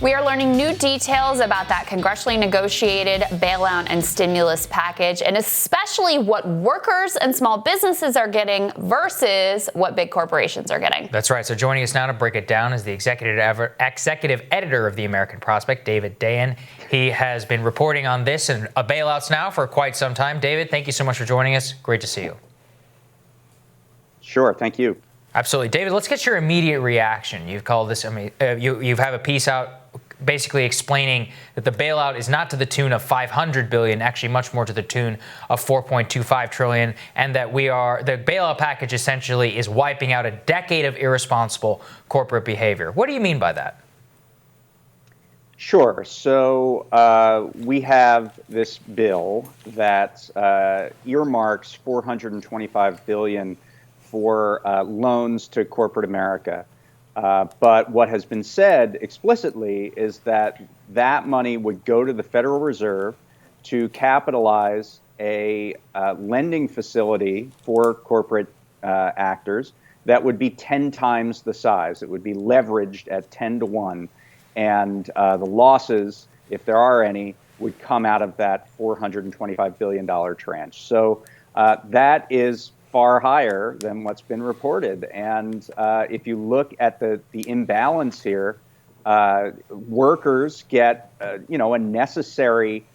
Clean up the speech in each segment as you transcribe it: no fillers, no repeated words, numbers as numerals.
We are learning new details about that congressionally negotiated bailout and stimulus package, and especially what workers and small businesses are getting versus what big corporations are getting. That's right. So joining us now to break it down is the executive editor of the American Prospect, David Dayen. He has been reporting on this and bailouts now for quite some time. David, thank you so much for joining us. Great to see you. Sure. Thank you. Absolutely. David, let's get your immediate reaction. You've called this, you have a piece out basically explaining that the bailout is not to the tune of $500 billion, actually much more to the tune of $4.25 trillion, and that the bailout package essentially is wiping out a decade of irresponsible corporate behavior. What do you mean by that? Sure. So we have this bill that earmarks $425 billion for loans to corporate America. But what has been said explicitly is that that money would go to the Federal Reserve to capitalize a lending facility for corporate actors that would be 10 times the size. It would be leveraged at 10 to 1. And the losses, if there are any, would come out of that $425 billion tranche. So that is far higher than what's been reported. And if you look at the imbalance here, workers get a necessary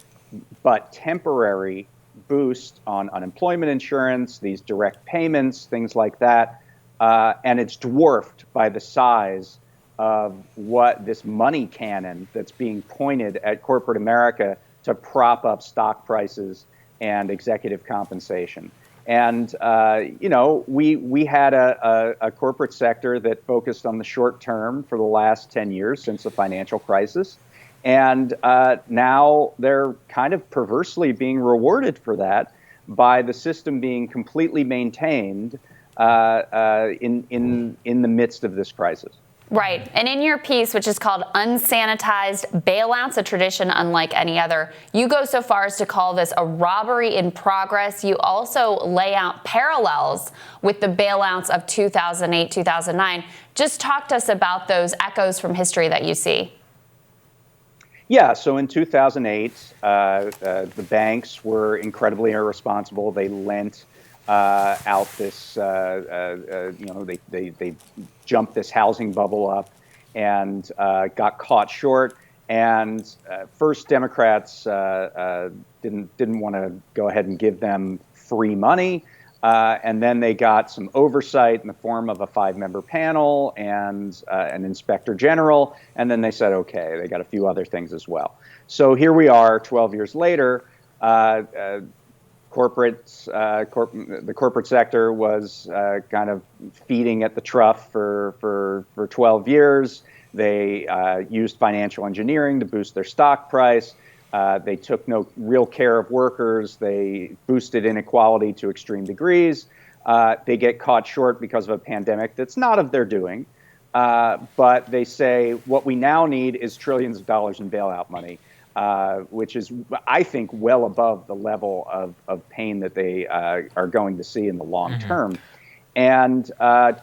but temporary boost on unemployment insurance, these direct payments, things like that, and it's dwarfed by the size of what this money cannon that's being pointed at corporate America to prop up stock prices and executive compensation. And, we had a corporate sector that focused on the short term for the last 10 years since the financial crisis. And now they're kind of perversely being rewarded for that by the system being completely maintained in the midst of this crisis. Right. And in your piece, which is called Unsanitized Bailouts, a tradition unlike any other, you go so far as to call this a robbery in progress. You also lay out parallels with the bailouts of 2008, 2009. Just talk to us about those echoes from history that you see. Yeah, so in 2008, the banks were incredibly irresponsible. They lent out this, they jumped this housing bubble up and got caught short. And first, Democrats didn't want to go ahead and give them free money. And then they got some oversight in the form of a 5-member panel and an inspector general. And then they said, OK, they got a few other things as well. So here we are 12 years later. The corporate sector was kind of feeding at the trough for 12 years. They used financial engineering to boost their stock price. They took no real care of workers. They boosted inequality to extreme degrees. They get caught short because of a pandemic that's not of their doing. But they say what we now need is trillions of dollars in bailout money. Which is, I think, well above the level of pain that they are going to see in the long term. And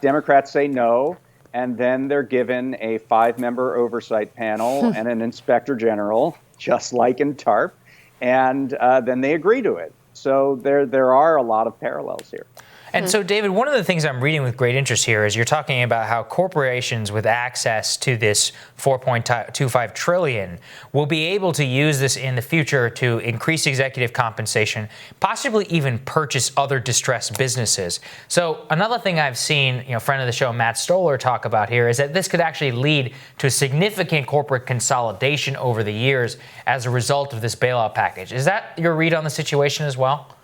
Democrats say no, and then they're given a 5-member oversight panel and an inspector general, just like in TARP, and then they agree to it. So there are a lot of parallels here. And so, David, one of the things I'm reading with great interest here is you're talking about how corporations with access to this $4.25 trillion will be able to use this in the future to increase executive compensation, possibly even purchase other distressed businesses. So another thing I've seen, friend of the show, Matt Stoller, talk about here is that this could actually lead to significant corporate consolidation over the years as a result of this bailout package. Is that your read on the situation as well?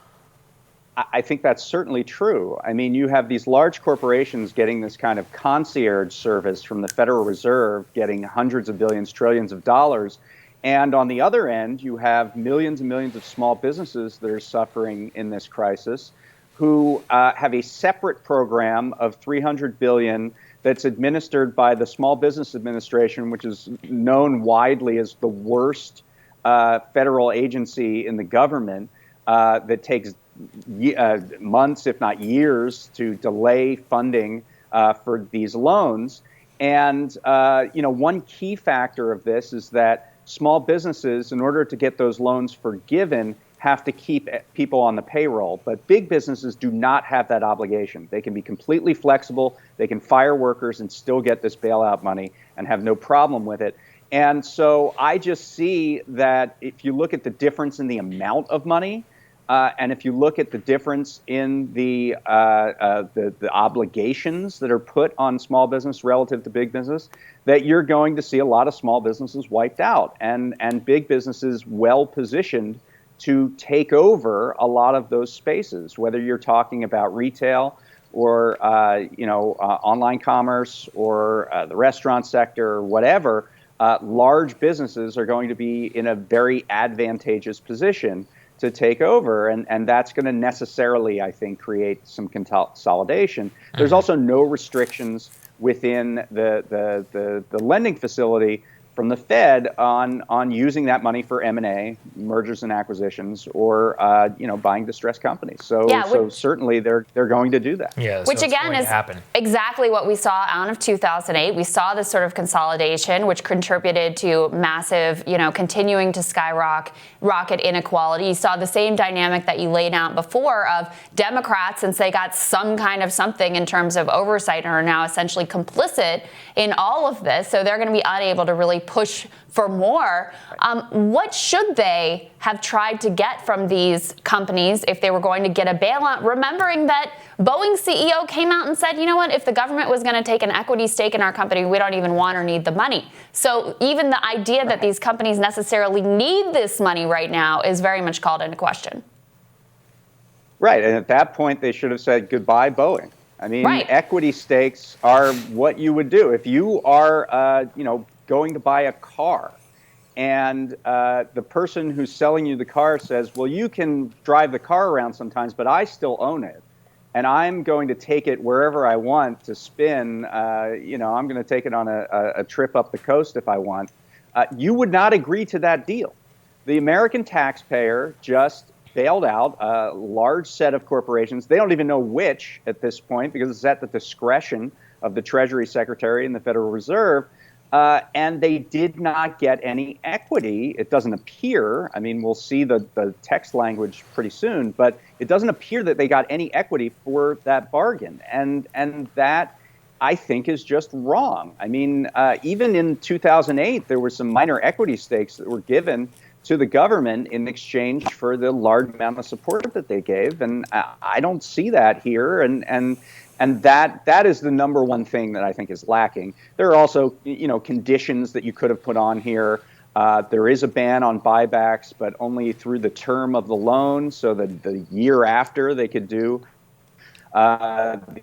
I think that's certainly true. I mean, you have these large corporations getting this kind of concierge service from the Federal Reserve, getting hundreds of billions, trillions of dollars. And on the other end, you have millions and millions of small businesses that are suffering in this crisis who have a separate program of $300 billion that's administered by the Small Business Administration, which is known widely as the worst federal agency in the government, that takes months, if not years, to delay funding for these loans. And one key factor of this is that small businesses, in order to get those loans forgiven, have to keep people on the payroll. But big businesses do not have that obligation. They can be completely flexible. They can fire workers and still get this bailout money and have no problem with it. And so I just see that if you look at the difference in the amount of money, and if you look at the difference in the obligations that are put on small business relative to big business, that you're going to see a lot of small businesses wiped out and big businesses well positioned to take over a lot of those spaces, whether you're talking about retail or online commerce or the restaurant sector or whatever. Large businesses are going to be in a very advantageous position to take over, and that's going to necessarily, I think, create some consolidation. There's also no restrictions within the lending facility from the Fed on using that money for M&A, mergers and acquisitions, or buying distressed companies. So certainly they're going to do that. Yeah, which so again is exactly what we saw out of 2008. We saw this sort of consolidation, which contributed to massive, continuing to skyrocket inequality. You saw the same dynamic that you laid out before of Democrats, since they got some kind of something in terms of oversight and are now essentially complicit in all of this. So they're going to be unable to really push for more. What should they have tried to get from these companies if they were going to get a bailout? Remembering that Boeing CEO came out and said, you know what, if the government was going to take an equity stake in our company, we don't even want or need the money. So even the idea that these companies necessarily need this money right now is very much called into question. Right. And at that point, they should have said goodbye, Boeing. I mean, equity stakes are what you would do if you are, going to buy a car, and the person who's selling you the car says, well, you can drive the car around sometimes, but I still own it, and I'm going to take it wherever I want to spin. I'm going to take it on a trip up the coast if I want. You would not agree to that deal. The American taxpayer just bailed out a large set of corporations. They don't even know which at this point because it's at the discretion of the Treasury Secretary and the Federal Reserve. And they did not get any equity. It doesn't appear. I mean, we'll see the text language pretty soon, but it doesn't appear that they got any equity for that bargain. And that, I think, is just wrong. I mean, even in 2008, there were some minor equity stakes that were given to the government in exchange for the large amount of support that they gave. And I don't see that here. And that is the number one thing that I think is lacking. There are also, conditions that you could have put on here. There is a ban on buybacks, but only through the term of the loan, so that the year after they could do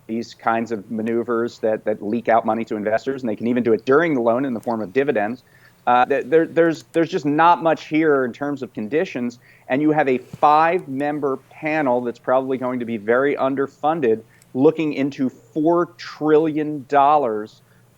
these kinds of maneuvers that leak out money to investors, and they can even do it during the loan in the form of dividends. There's just not much here in terms of conditions, and you have a 5-member panel that's probably going to be very underfunded, looking into $4 trillion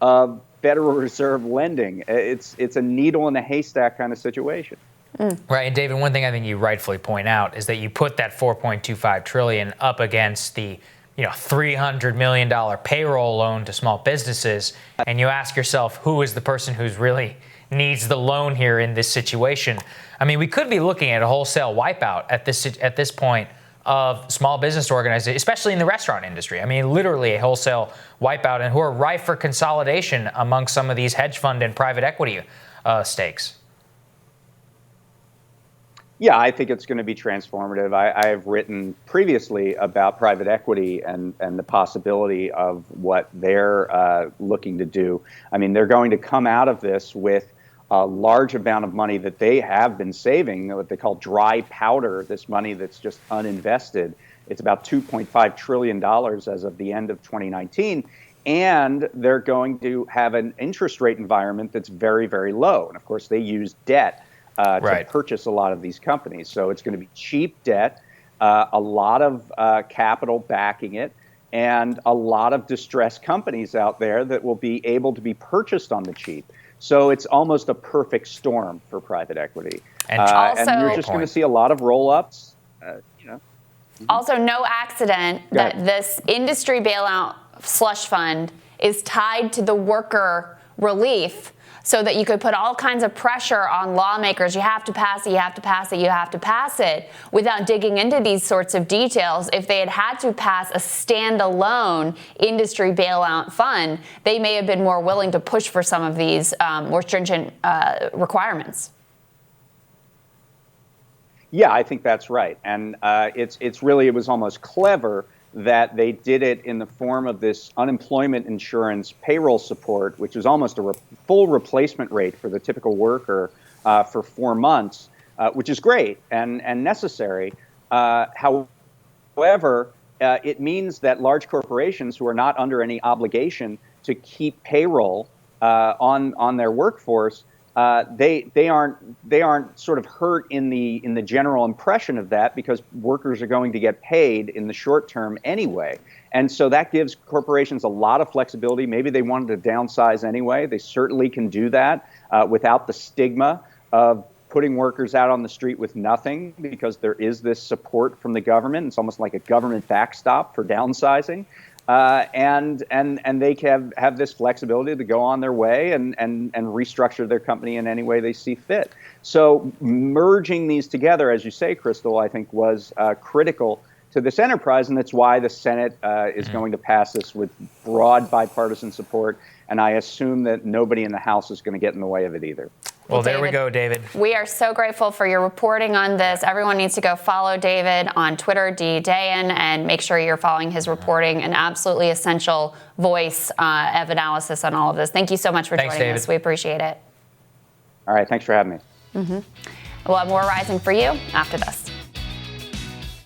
of Federal Reserve lending. It's a needle in a haystack kind of situation. Right, and David, one thing I think you rightfully point out is that you put that $4.25 trillion up against the $300 million payroll loan to small businesses, and you ask yourself, who is the person who's really needs the loan here in this situation? I mean, we could be looking at a wholesale wipeout at this point of small business organizations, especially in the restaurant industry. I mean, literally a wholesale wipeout, and who are rife for consolidation among some of these hedge fund and private equity stakes. Yeah, I think it's going to be transformative. I have written previously about private equity and the possibility of what they're looking to do. I mean, they're going to come out of this with a large amount of money that they have been saving, what they call dry powder, this money that's just uninvested. It's about $2.5 trillion as of the end of 2019. And they're going to have an interest rate environment that's very, very low. And of course, they use debt to purchase a lot of these companies. So it's going to be cheap debt, a lot of capital backing it, and a lot of distressed companies out there that will be able to be purchased on the cheap. So it's almost a perfect storm for private equity. And you're just going to see a lot of roll-ups. Also, no accident that this industry bailout slush fund is tied to the worker relief, so that you could put all kinds of pressure on lawmakers. You have to pass it, you have to pass it, you have to pass it, without digging into these sorts of details. If they had had to pass a standalone industry bailout fund, they may have been more willing to push for some of these more stringent requirements. Yeah, I think that's right. And it was almost clever that they did it in the form of this unemployment insurance payroll support, which is almost a full replacement rate for the typical worker for 4 months, which is great and necessary. However, it means that large corporations who are not under any obligation to keep payroll on their workforce, they aren't sort of hurt in the general impression of that, because workers are going to get paid in the short term anyway. And so that gives corporations a lot of flexibility. Maybe they wanted to downsize anyway. They certainly can do that without the stigma of putting workers out on the street with nothing, because there is this support from the government. It's almost like a government backstop for downsizing. And they can have this flexibility to go on their way and restructure their company in any way they see fit. So merging these together, as you say, Crystal, I think was critical to this enterprise, and that's why the Senate is going to pass this with broad bipartisan support. And I assume that nobody in the House is going to get in the way of it either. Well, there we go, David. We are so grateful for your reporting on this. Everyone needs to go follow David on Twitter, Dayen, and make sure you're following his reporting. An absolutely essential voice of analysis on all of this. Thank you so much for joining us. We appreciate it. All right. Thanks for having me. We'll have more Rising for you after this.